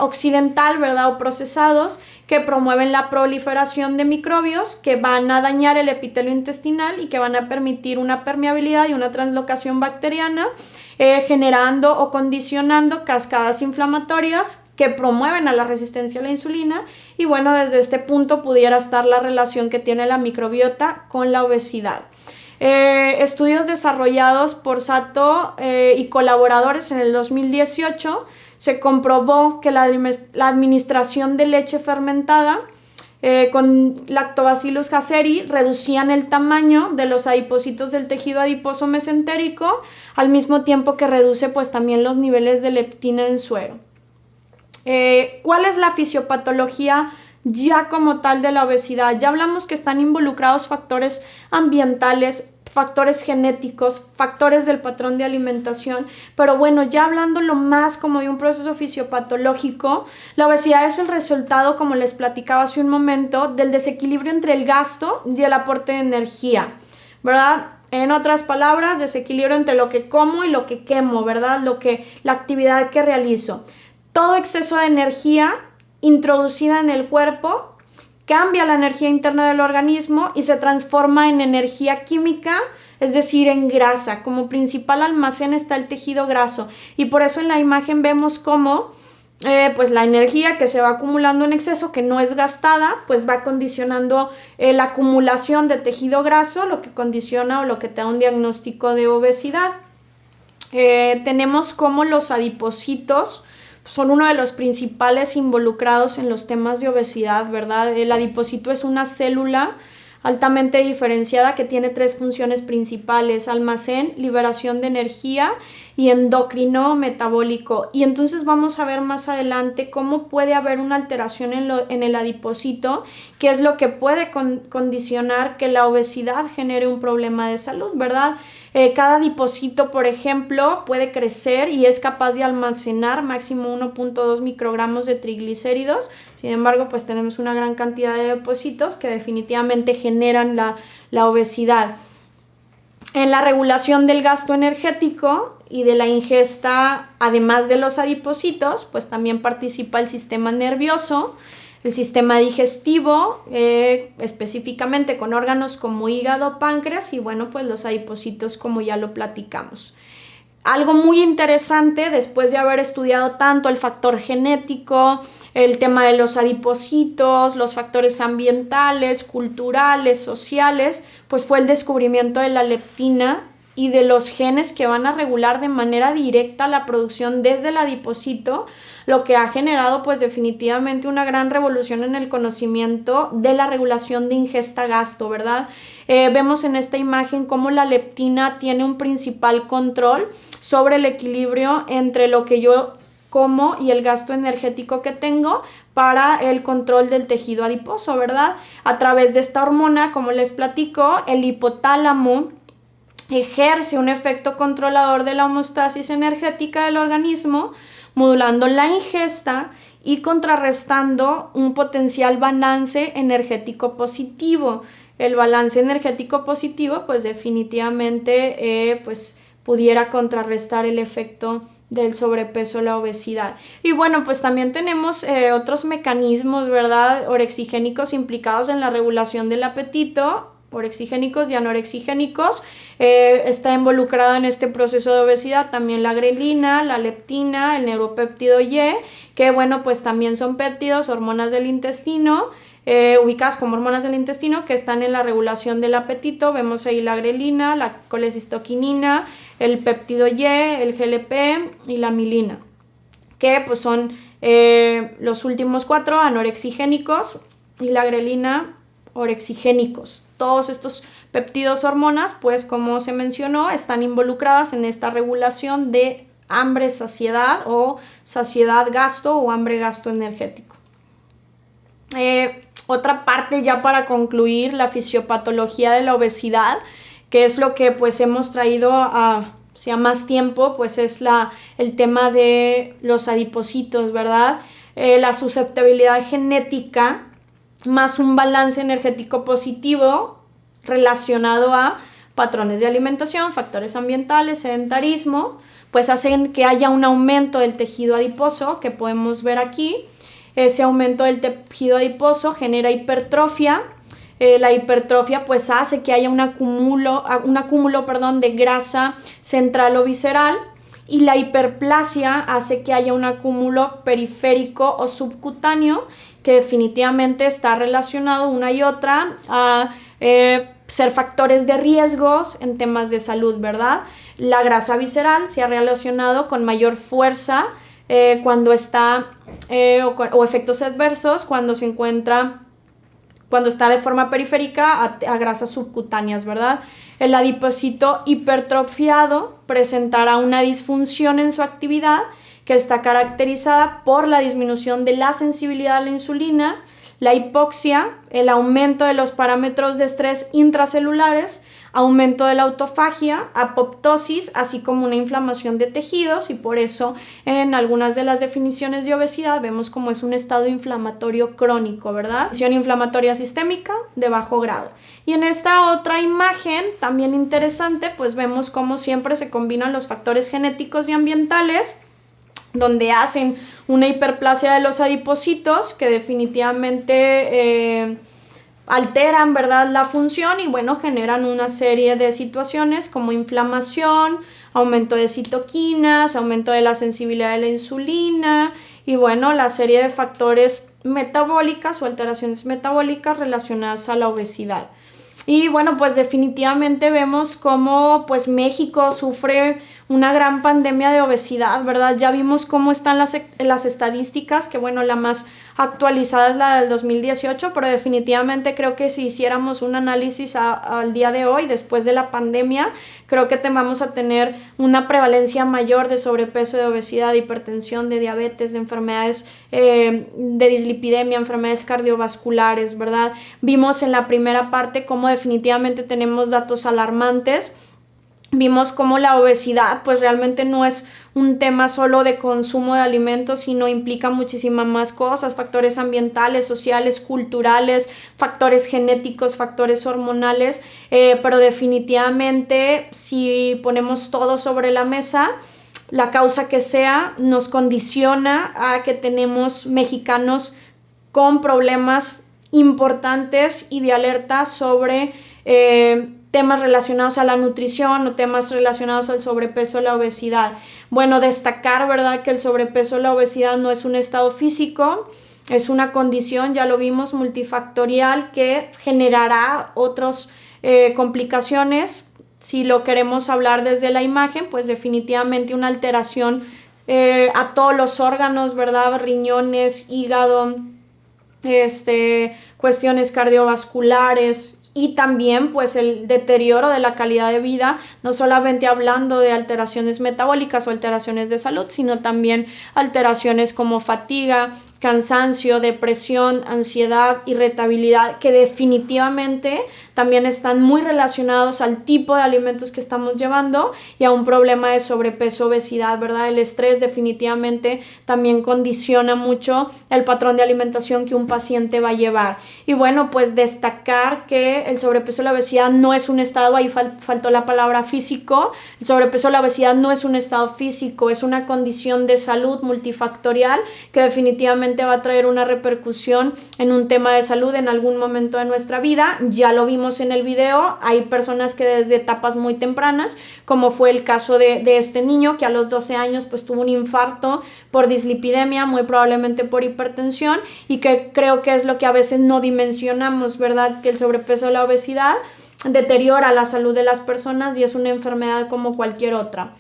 S2: occidental, ¿verdad? O procesados, que promueven la proliferación de microbios que van a dañar el epitelio intestinal y que van a permitir una permeabilidad y una translocación bacteriana, generando o condicionando cascadas inflamatorias que promueven a la resistencia a la insulina. Y bueno, desde este punto pudiera estar la relación que tiene la microbiota con la obesidad. Estudios desarrollados por Sato y colaboradores en el 2018 se comprobó que la administración de leche fermentada con Lactobacillus caseri reducían el tamaño de los adipocitos del tejido adiposo mesentérico, al mismo tiempo que reduce pues también los niveles de leptina en suero. ¿Cuál es la fisiopatología ya como tal de la obesidad? Ya hablamos que están involucrados factores ambientales, factores genéticos, factores del patrón de alimentación, pero bueno, ya hablándolo más como de un proceso fisiopatológico, la obesidad es el resultado, como les platicaba hace un momento, del desequilibrio entre el gasto y el aporte de energía, ¿verdad? En otras palabras, desequilibrio entre lo que como y lo que quemo, ¿verdad? La actividad que realizo. Todo exceso de energía introducida en el cuerpo cambia la energía interna del organismo y se transforma en energía química, es decir, en grasa. Como principal almacén está el tejido graso, y por eso en la imagen vemos cómo pues la energía que se va acumulando en exceso, que no es gastada, pues va condicionando la acumulación de tejido graso, lo que condiciona o lo que te da un diagnóstico de obesidad. Tenemos como los adipocitos son uno de los principales involucrados en los temas de obesidad, ¿verdad? El adipocito es una célula altamente diferenciada que tiene 3 funciones principales: almacén, liberación de energía y endocrino metabólico. Y entonces vamos a ver más adelante cómo puede haber una alteración en el adipocito, que es lo que puede condicionar que la obesidad genere un problema de salud, ¿verdad? Cada adipocito, por ejemplo, puede crecer y es capaz de almacenar máximo 1.2 microgramos de triglicéridos. Sin embargo, pues tenemos una gran cantidad de adipocitos que definitivamente generan la obesidad. En la regulación del gasto energético y de la ingesta, además de los adipocitos, pues también participa el sistema nervioso, el sistema digestivo, específicamente con órganos como hígado, páncreas y bueno, pues los adipocitos, como ya lo platicamos. algo muy interesante después de haber estudiado tanto el factor genético, el tema de los adipocitos, los factores ambientales, culturales, sociales, pues fue el descubrimiento de la leptina y de los genes que van a regular de manera directa la producción desde el adipocito, lo que ha generado pues definitivamente una gran revolución en el conocimiento de la regulación de ingesta-gasto, ¿verdad? Vemos en esta imagen cómo la leptina tiene un principal control sobre el equilibrio entre lo que yo como y el gasto energético que tengo para el control del tejido adiposo, ¿verdad? A través de esta hormona, como les platico, el hipotálamo ejerce un efecto controlador de la homeostasis energética del organismo, modulando la ingesta y contrarrestando un potencial balance energético positivo. El balance energético positivo, pues definitivamente pues pudiera contrarrestar el efecto del sobrepeso o la obesidad. Y bueno, pues también tenemos otros mecanismos, ¿verdad?, orexigénicos implicados en la regulación del apetito, orexigénicos y anorexigénicos. Está involucrado en este proceso de obesidad también la grelina, la leptina, el neuropéptido Y, que bueno, pues también son péptidos, hormonas del intestino, ubicadas como hormonas del intestino que están en la regulación del apetito. Vemos ahí la grelina, la colecistoquinina, el péptido Y, el GLP y la milina, que pues son los últimos 4 anorexigénicos y la grelina orexigénicos. Todos estos péptidos hormonas, pues como se mencionó, están involucradas en esta regulación de hambre-saciedad o saciedad-gasto o hambre-gasto energético. Otra parte ya para concluir, la fisiopatología de la obesidad, que es lo que pues hemos traído hacia más tiempo, pues es el tema de los adipocitos, ¿verdad? La susceptibilidad genética más un balance energético positivo relacionado a patrones de alimentación, factores ambientales, sedentarismo, pues hacen que haya un aumento del tejido adiposo, que podemos ver aquí. Ese aumento del tejido adiposo genera hipertrofia. La hipertrofia pues hace que haya un acúmulo de grasa central o visceral, y la hiperplasia hace que haya un acúmulo periférico o subcutáneo, que definitivamente está relacionado una y otra a ser factores de riesgos en temas de salud, ¿verdad? La grasa visceral se ha relacionado con mayor fuerza cuando está o efectos adversos cuando está de forma periférica a grasas subcutáneas, ¿verdad? El adipocito hipertrofiado presentará una disfunción en su actividad que está caracterizada por la disminución de la sensibilidad a la insulina, la hipoxia, el aumento de los parámetros de estrés intracelulares, aumento de la autofagia, apoptosis, así como una inflamación de tejidos, y por eso en algunas de las definiciones de obesidad vemos como es un estado inflamatorio crónico, ¿verdad? Condición inflamatoria sistémica de bajo grado. Y en esta otra imagen, también interesante, pues vemos cómo siempre se combinan los factores genéticos y ambientales, donde hacen una hiperplasia de los adipocitos que definitivamente alteran, ¿verdad?, la función, y bueno, generan una serie de situaciones como inflamación, aumento de citoquinas, aumento de la sensibilidad de la insulina y bueno, la serie de factores metabólicas o alteraciones metabólicas relacionadas a la obesidad. Y bueno, pues definitivamente vemos cómo pues México sufre una gran pandemia de obesidad, ¿verdad? Ya vimos cómo están las estadísticas, que bueno, la más actualizada es la del 2018, pero definitivamente creo que si hiciéramos un análisis al día de hoy, después de la pandemia, creo que vamos a tener una prevalencia mayor de sobrepeso, de obesidad, de hipertensión, de diabetes, de enfermedades de dislipidemia, enfermedades cardiovasculares, ¿verdad? Vimos en la primera parte cómo definitivamente tenemos datos alarmantes. Vimos cómo la obesidad pues realmente no es un tema solo de consumo de alimentos, sino implica muchísimas más cosas, factores ambientales, sociales, culturales, factores genéticos, factores hormonales, pero definitivamente si ponemos todo sobre la mesa, la causa que sea nos condiciona a que tenemos mexicanos con problemas importantes y de alerta sobre temas relacionados a la nutrición o temas relacionados al sobrepeso o la obesidad. Bueno, destacar, ¿verdad?, que el sobrepeso o la obesidad no es un estado físico, es una condición, ya lo vimos, multifactorial que generará otras complicaciones. Si lo queremos hablar desde la imagen, pues definitivamente una alteración a todos los órganos, ¿verdad? Riñones, hígado, cuestiones cardiovasculares y también pues el deterioro de la calidad de vida, no solamente hablando de alteraciones metabólicas o alteraciones de salud, sino también alteraciones como fatiga, cansancio, depresión, ansiedad, irritabilidad, que definitivamente también están muy relacionados al tipo de alimentos que estamos llevando y a un problema de sobrepeso, obesidad, ¿verdad? El estrés definitivamente también condiciona mucho el patrón de alimentación que un paciente va a llevar. Y bueno, pues destacar que el sobrepeso o la obesidad no es un estado, ahí faltó la palabra físico, el sobrepeso o la obesidad no es un estado físico, es una condición de salud multifactorial que definitivamente va a traer una repercusión en un tema de salud en algún momento de nuestra vida. Ya lo vimos en el video, hay personas que desde etapas muy tempranas, como fue el caso de este niño que a los 12 años pues tuvo un infarto por dislipidemia, muy probablemente por hipertensión, y que creo que es lo que a veces no dimensionamos, ¿verdad? Que el sobrepeso o la obesidad deteriora la salud de las personas y es una enfermedad como cualquier otra.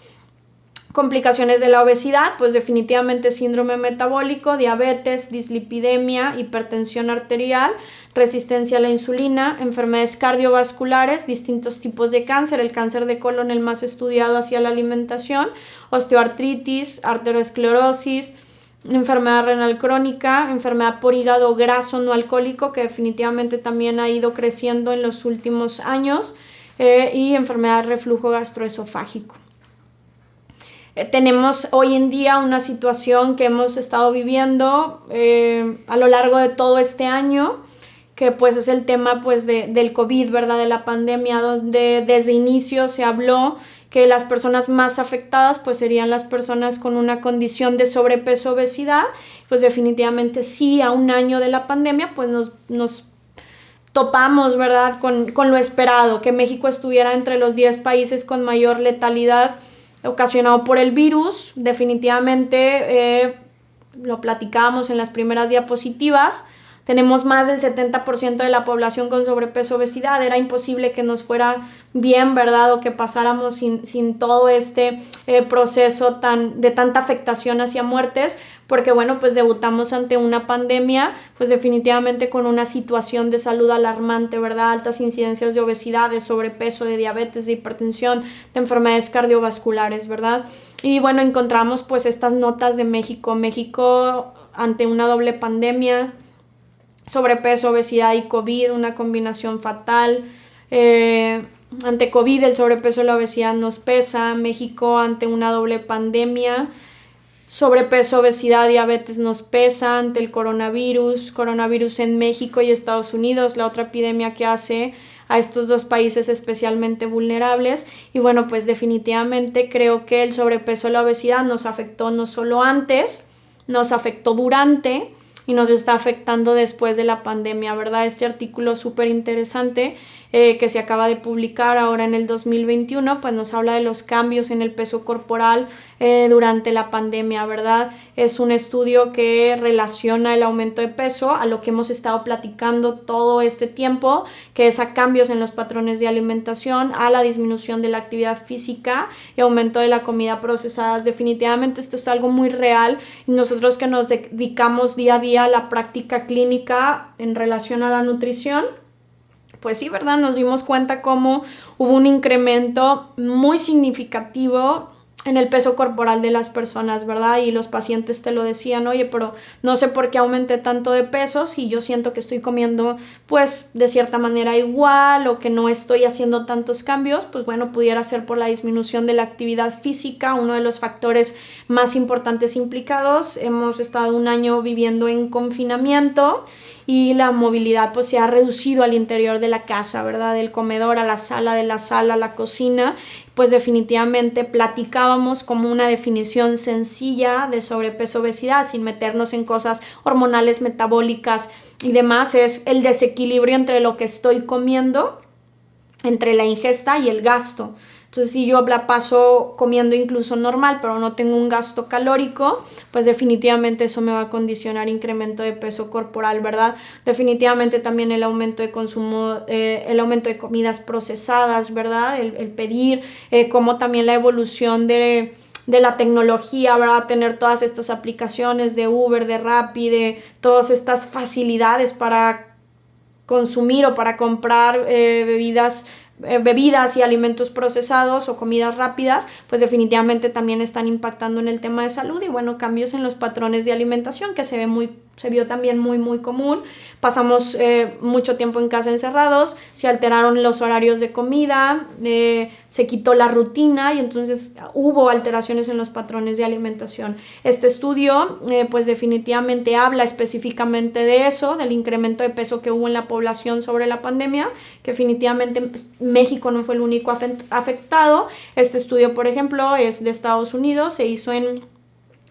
S2: Complicaciones de la obesidad, pues definitivamente síndrome metabólico, diabetes, dislipidemia, hipertensión arterial, resistencia a la insulina, enfermedades cardiovasculares, distintos tipos de cáncer, el cáncer de colon el más estudiado hacia la alimentación, osteoartritis, arteriosclerosis, enfermedad renal crónica, enfermedad por hígado graso no alcohólico, que definitivamente también ha ido creciendo en los últimos años, y enfermedad de reflujo gastroesofágico. Tenemos hoy en día una situación que hemos estado viviendo a lo largo de todo este año, que pues es el tema pues del COVID, ¿verdad? De la pandemia, donde desde inicio se habló que las personas más afectadas pues serían las personas con una condición de sobrepeso, obesidad. Pues definitivamente sí, a un año de la pandemia pues nos topamos, ¿verdad? Con lo esperado, que México estuviera entre los 10 países con mayor letalidad ocasionado por el virus. Definitivamente lo platicábamos en las primeras diapositivas, tenemos más del 70% de la población con sobrepeso, obesidad. Era imposible que nos fuera bien, ¿verdad? O que pasáramos sin todo este proceso de tanta afectación hacia muertes, porque bueno, pues debutamos ante una pandemia, pues definitivamente con una situación de salud alarmante, ¿verdad? Altas incidencias de obesidad, de sobrepeso, de diabetes, de hipertensión, de enfermedades cardiovasculares, ¿verdad? Y bueno, encontramos pues estas notas de México ante una doble pandemia, sobrepeso, obesidad y COVID, una combinación fatal. Ante COVID el sobrepeso y la obesidad nos pesa. México ante una doble pandemia, sobrepeso, obesidad, diabetes nos pesa. Ante el coronavirus en México y Estados Unidos, la otra epidemia que hace a estos dos países especialmente vulnerables. Y bueno, pues definitivamente creo que el sobrepeso y la obesidad nos afectó no solo antes, nos afectó durante y nos está afectando después de la pandemia, ¿verdad? Este artículo súper interesante que se acaba de publicar ahora en el 2021, pues nos habla de los cambios en el peso corporal durante la pandemia, ¿verdad? Es un estudio que relaciona el aumento de peso a lo que hemos estado platicando todo este tiempo, que es a cambios en los patrones de alimentación, a la disminución de la actividad física y aumento de la comida procesada. Definitivamente esto es algo muy real y nosotros que nos dedicamos día a día a la práctica clínica en relación a la nutrición, pues sí, ¿verdad? Nos dimos cuenta cómo hubo un incremento muy significativo en el peso corporal de las personas, ¿verdad? Y los pacientes te lo decían, oye, pero no sé por qué aumenté tanto de peso si yo siento que estoy comiendo, pues, de cierta manera igual o que no estoy haciendo tantos cambios. Pues bueno, pudiera ser por la disminución de la actividad física, uno de los factores más importantes implicados. Hemos estado un año viviendo en confinamiento y la movilidad pues se ha reducido al interior de la casa, ¿verdad? Del comedor a la sala, de la sala a la cocina. Pues definitivamente platicábamos como una definición sencilla de sobrepeso, obesidad, sin meternos en cosas hormonales, metabólicas y demás. Es el desequilibrio entre lo que estoy comiendo entre la ingesta y el gasto. Entonces, si yo la paso comiendo incluso normal, pero no tengo un gasto calórico, pues definitivamente eso me va a condicionar incremento de peso corporal, ¿verdad? Definitivamente también el aumento de consumo, el aumento de comidas procesadas, ¿verdad? El pedir, como también la evolución de la tecnología, ¿verdad? Tener todas estas aplicaciones de Uber, de Rappi, de todas estas facilidades para consumir o para comprar bebidas y alimentos procesados o comidas rápidas, pues definitivamente también están impactando en el tema de salud y bueno, cambios en los patrones de alimentación que se vio también muy común. Pasamos mucho tiempo en casa encerrados, se alteraron los horarios de comida, se quitó la rutina y entonces hubo alteraciones en los patrones de alimentación. Este estudio pues definitivamente habla específicamente de eso, del incremento de peso que hubo en la población sobre la pandemia, que definitivamente México no fue el único afectado. Este estudio, por ejemplo, es de Estados Unidos, se hizo en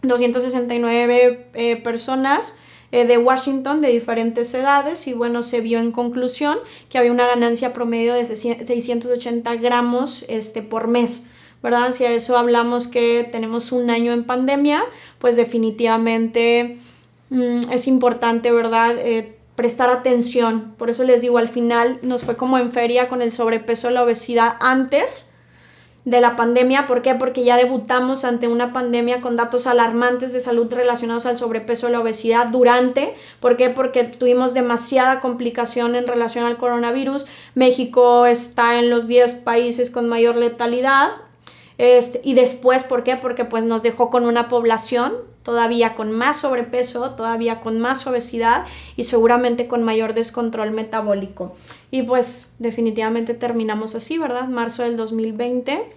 S2: 269 personas de Washington de diferentes edades y bueno, se vio en conclusión que había una ganancia promedio de 680 gramos por mes, ¿verdad? Si a eso hablamos que tenemos un año en pandemia, pues definitivamente es importante, ¿verdad? Prestar atención. Por eso les digo, al final nos fue como en feria con el sobrepeso, la obesidad antes de la pandemia. ¿Por qué? Porque ya debutamos ante una pandemia con datos alarmantes de salud relacionados al sobrepeso y la obesidad durante. ¿Por qué? Porque tuvimos demasiada complicación en relación al coronavirus. México está en los 10 países con mayor letalidad. Y después, ¿por qué? Porque pues nos dejó con una población todavía con más sobrepeso, todavía con más obesidad y seguramente con mayor descontrol metabólico. Y pues definitivamente terminamos así, ¿verdad? Marzo del 2020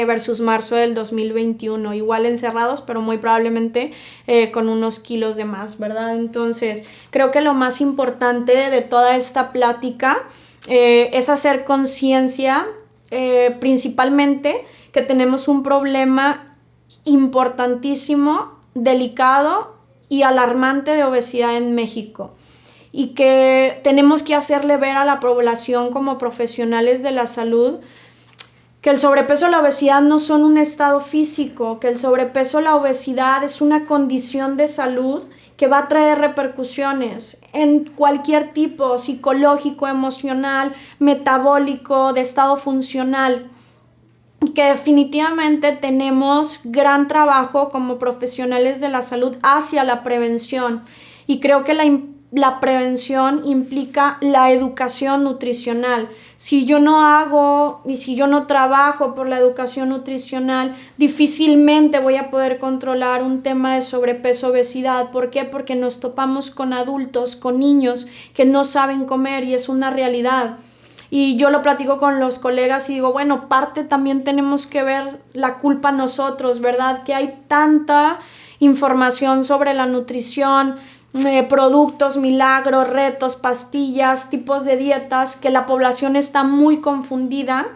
S2: versus marzo del 2021, igual encerrados, pero muy probablemente con unos kilos de más, ¿verdad? Entonces, creo que lo más importante de toda esta plática es hacer conciencia, principalmente que tenemos un problema importantísimo, delicado y alarmante de obesidad en México y que tenemos que hacerle ver a la población como profesionales de la salud que el sobrepeso y la obesidad no son un estado físico, que el sobrepeso y la obesidad es una condición de salud que va a traer repercusiones en cualquier tipo, psicológico, emocional, metabólico, de estado funcional, que definitivamente tenemos gran trabajo como profesionales de la salud hacia la prevención y creo que la prevención implica la educación nutricional. Si yo no hago y si yo no trabajo por la educación nutricional, difícilmente voy a poder controlar un tema de sobrepeso, obesidad. ¿Por qué? Porque nos topamos con adultos, con niños que no saben comer y es una realidad. Y yo lo platico con los colegas y digo, bueno, parte también tenemos que ver la culpa nosotros, ¿verdad? Que hay tanta información sobre la nutrición, productos, milagros, retos, pastillas, tipos de dietas, que la población está muy confundida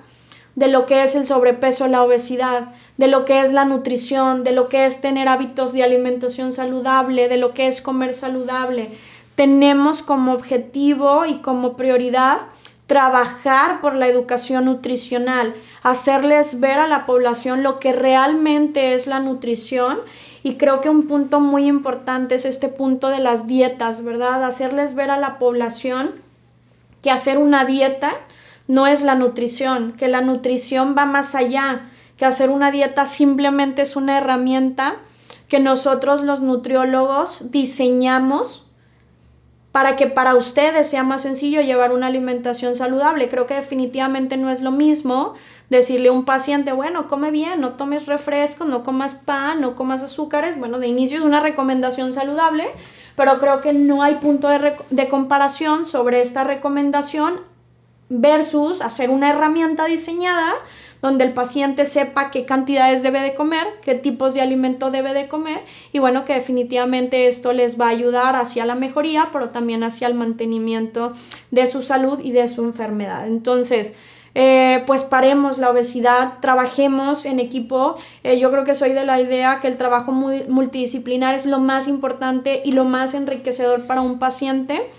S2: de lo que es el sobrepeso, la obesidad, de lo que es la nutrición, de lo que es tener hábitos de alimentación saludable, de lo que es comer saludable. Tenemos como objetivo y como prioridad trabajar por la educación nutricional, hacerles ver a la población lo que realmente es la nutrición. Y creo que un punto muy importante es este punto de las dietas, ¿verdad? Hacerles ver a la población que hacer una dieta no es la nutrición, que la nutrición va más allá, que hacer una dieta simplemente es una herramienta que nosotros los nutriólogos diseñamos para que para ustedes sea más sencillo llevar una alimentación saludable. Creo que definitivamente no es lo mismo decirle a un paciente, bueno, come bien, no tomes refrescos, no comas pan, no comas azúcares. Bueno, de inicio es una recomendación saludable, pero creo que no hay punto de comparación sobre esta recomendación versus hacer una herramienta diseñada donde el paciente sepa qué cantidades debe de comer, qué tipos de alimento debe de comer y bueno, que definitivamente esto les va a ayudar hacia la mejoría, pero también hacia el mantenimiento de su salud y de su enfermedad. Entonces, pues paremos la obesidad, trabajemos en equipo. Yo creo que soy de la idea que el trabajo multidisciplinar es lo más importante y lo más enriquecedor para un paciente.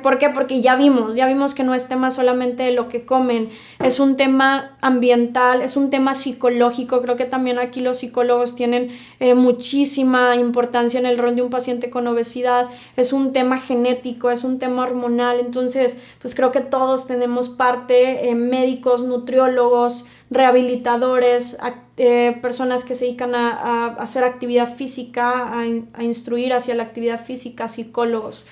S2: ¿Por qué? Porque ya vimos que no es tema solamente de lo que comen, es un tema ambiental, es un tema psicológico. Creo que también aquí los psicólogos tienen muchísima importancia en el rol de un paciente con obesidad, es un tema genético, es un tema hormonal. Entonces, pues creo que todos tenemos parte, médicos, nutriólogos, rehabilitadores, personas que se dedican a hacer actividad física, a instruir hacia la actividad física, psicólogos.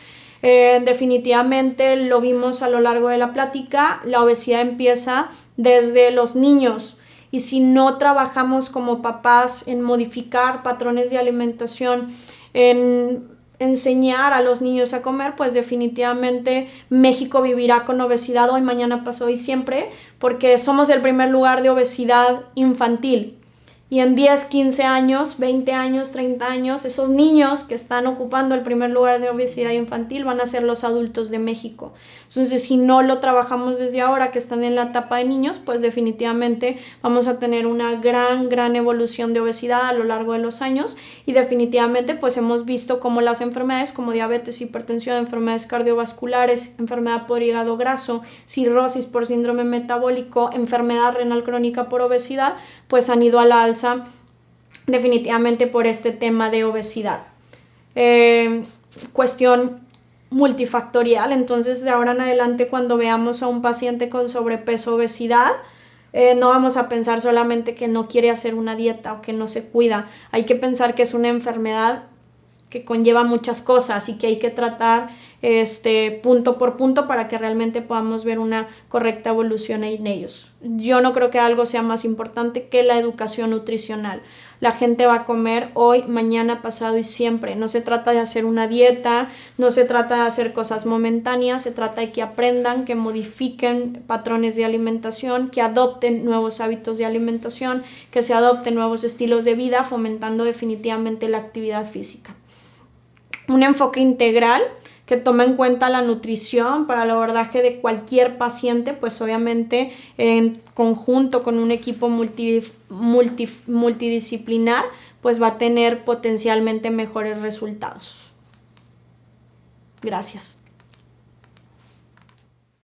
S2: Definitivamente lo vimos a lo largo de la plática, la obesidad empieza desde los niños y si no trabajamos como papás en modificar patrones de alimentación, en enseñar a los niños a comer, pues definitivamente México vivirá con obesidad hoy, mañana, pasado y siempre, porque somos el primer lugar de obesidad infantil. Y en 10, 15 años, 20 años, 30 años, esos niños que están ocupando el primer lugar de obesidad infantil van a ser los adultos de México. Entonces, si no lo trabajamos desde ahora, que están en la etapa de niños, pues definitivamente vamos a tener una gran evolución de obesidad a lo largo de los años. Y definitivamente, pues hemos visto cómo las enfermedades como diabetes, hipertensión, enfermedades cardiovasculares, enfermedad por hígado graso, cirrosis por síndrome metabólico, enfermedad renal crónica por obesidad, pues han ido a la alza definitivamente por este tema de obesidad. Cuestión multifactorial. Entonces, de ahora en adelante, cuando veamos a un paciente con sobrepeso o obesidad, no vamos a pensar solamente que no quiere hacer una dieta o que no se cuida. Hay que pensar que es una enfermedad que conlleva muchas cosas y que hay que tratar punto por punto para que realmente podamos ver una correcta evolución en ellos. Yo no creo que algo sea más importante que la educación nutricional. La gente va a comer hoy, mañana, pasado y siempre. No se trata de hacer una dieta, no se trata de hacer cosas momentáneas, se trata de que aprendan, que modifiquen patrones de alimentación, que adopten nuevos hábitos de alimentación, que se adopten nuevos estilos de vida, fomentando definitivamente la actividad física. Un enfoque integral que toma en cuenta la nutrición para el abordaje de cualquier paciente, pues obviamente en conjunto con un equipo multidisciplinar, pues va a tener potencialmente mejores resultados. Gracias.